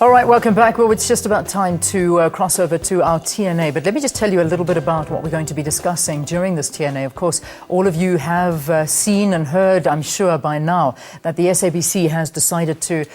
All right, welcome back. Well, it's just about time to cross over to our TNA. But let me just tell you a little bit about what we're going to be discussing during this TNA. Of course, all of you have seen and heard, I'm sure by now, that the SABC has decided to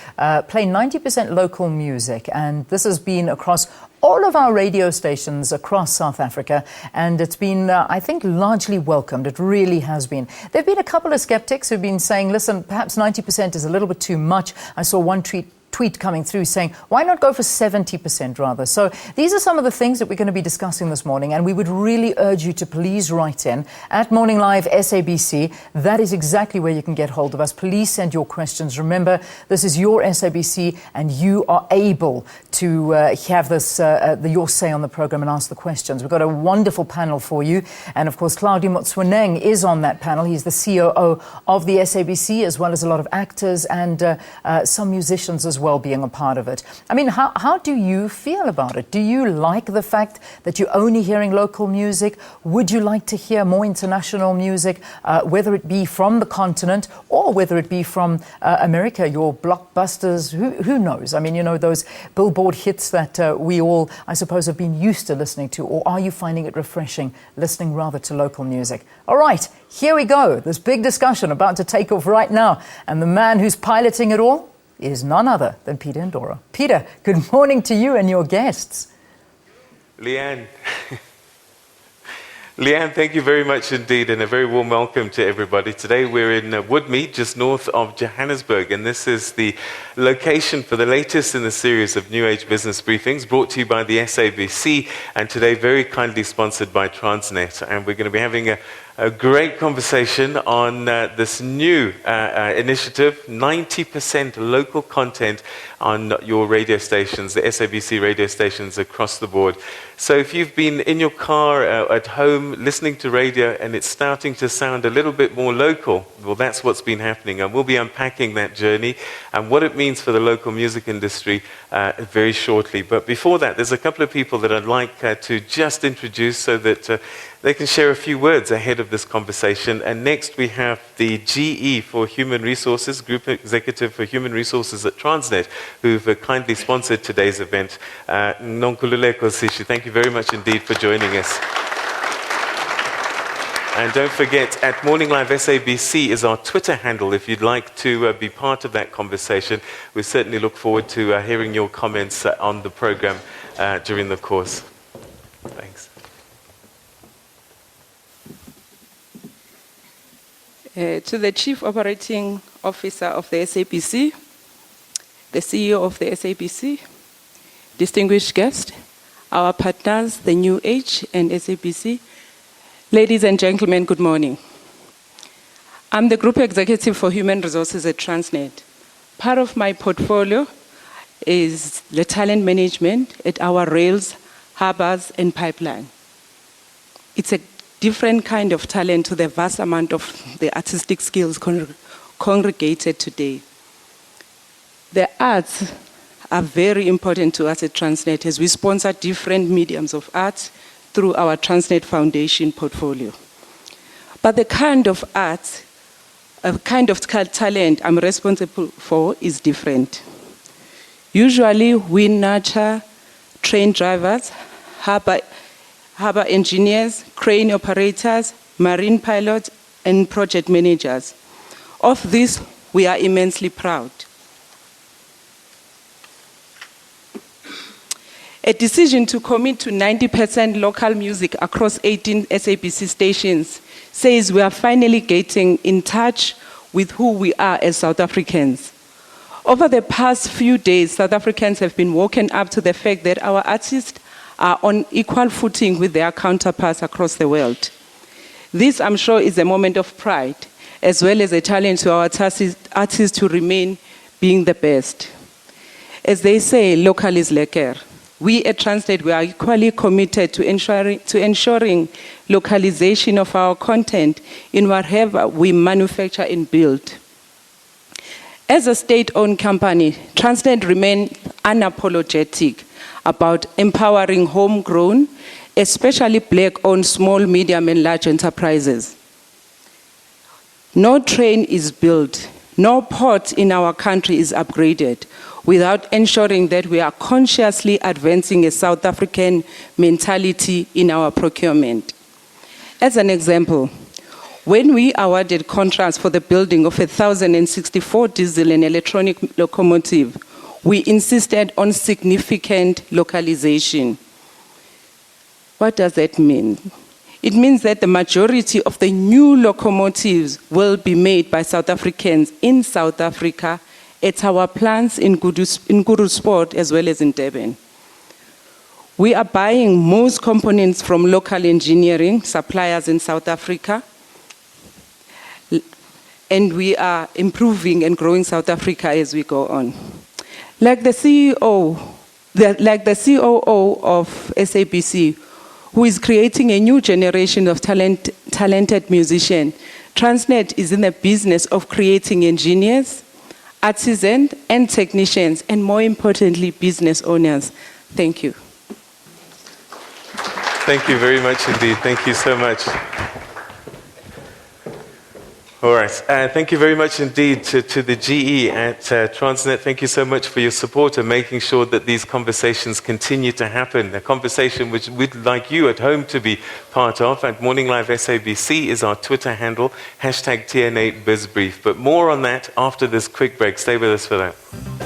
play 90% local music. And this has been across all of our radio stations across South Africa, and it's been, I think, largely welcomed. It really has been. There have been a couple of skeptics who've been saying, listen, perhaps 90% is a little bit too much. I saw one tweet coming through saying, why not go for 70% rather? So these are some of the things that we're going to be discussing this morning, and we would really urge you to please write in at Morning Live SABC. That is exactly where you can get hold of us. Please send your questions. Remember, this is your SABC, and you are able to have this your say on the program and ask the questions. We've got a wonderful panel for you, and of course, Claudio Motswaneng is on that panel. He's the COO of the SABC, as well as a lot of actors and some musicians as well being a part of it. I mean, how do you feel about it? Do you like the fact that you're only hearing local music? Would you like to hear more international music, whether it be from the continent or whether it be from America, your blockbusters? Who knows? I mean, you know, those Billboard hits that we all, I suppose, have been used to listening to, or are you finding it refreshing listening rather to local music? All right, here we go. This big discussion about to take off right now, and the man who's piloting it all is none other than Peter Ndoro. Peter, good morning to you and your guests. Leanne, thank you very much indeed, and a very warm welcome to everybody. Today we're in Woodmead, just north of Johannesburg, and this is the location for the latest in the series of New Age Business Briefings, brought to you by the SABC, and today very kindly sponsored by Transnet. And we're going to be having a great conversation on this new initiative, 90% local content on your radio stations, the SABC radio stations across the board. So if you've been in your car, at home, listening to radio, and it's starting to sound a little bit more local, well, that's what's been happening. And we'll be unpacking that journey and what it means for the local music industry very shortly. But before that, there's a couple of people that I'd like to just introduce so that they can share a few words ahead of this conversation. And next we have the GE for Human Resources, Group Executive for Human Resources at Transnet, who've kindly sponsored today's event. Nonkululeko, Sishi, thank you very much indeed for joining us. And don't forget, at Morning Live SABC is our Twitter handle if you'd like to be part of that conversation. We certainly look forward to hearing your comments on the program during the course. Thanks. To the Chief Operating Officer of the SABC, the CEO of the SABC, distinguished guests, our partners, the New Age and SABC, ladies and gentlemen, good morning. I'm the Group Executive for Human Resources at Transnet. Part of my portfolio is the talent management at our rails, harbors, and pipeline. It's a different kind of talent to the vast amount of the artistic skills congregated today. The arts are very important to us at Transnet as we sponsor different mediums of art through our Transnet Foundation portfolio. But the kind of art, a kind of talent I'm responsible for is different. Usually we nurture train drivers, harbor engineers, crane operators, marine pilots, and project managers. Of this, we are immensely proud. A decision to commit to 90% local music across 18 SABC stations says we are finally getting in touch with who we are as South Africans. Over the past few days, South Africans have been woken up to the fact that our artists are on equal footing with their counterparts across the world. This, I'm sure, is a moment of pride, as well as a challenge to our artists to remain being the best. As they say, local is lekker. We at Transnet, we are equally committed to ensuring localization of our content in whatever we manufacture and build. As a state-owned company, Transnet remains unapologetic about empowering homegrown, especially Black-owned small, medium, and large enterprises. No train is built, no port in our country is upgraded, without ensuring that we are consciously advancing a South African mentality in our procurement. As an example, when we awarded contracts for the building of 1,064 diesel and electronic locomotive, we insisted on significant localization. What does that mean? It means that the majority of the new locomotives will be made by South Africans in South Africa at our plants in Kurusport as well as in Durban. We are buying most components from local engineering suppliers in South Africa, and we are improving and growing South Africa as we go on. Like the COO of SABC, who is creating a new generation of talented musicians, Transnet is in the business of creating engineers, artisans, and technicians, and more importantly, business owners. Thank you. Thank you very much indeed. Thank you so much. All right. Thank you very much indeed to the GE at Transnet. Thank you so much for your support and making sure that these conversations continue to happen. A conversation which we'd like you at home to be part of. And Morning Live SABC is our Twitter handle, #TNA BizBrief. But more on that after this quick break. Stay with us for that.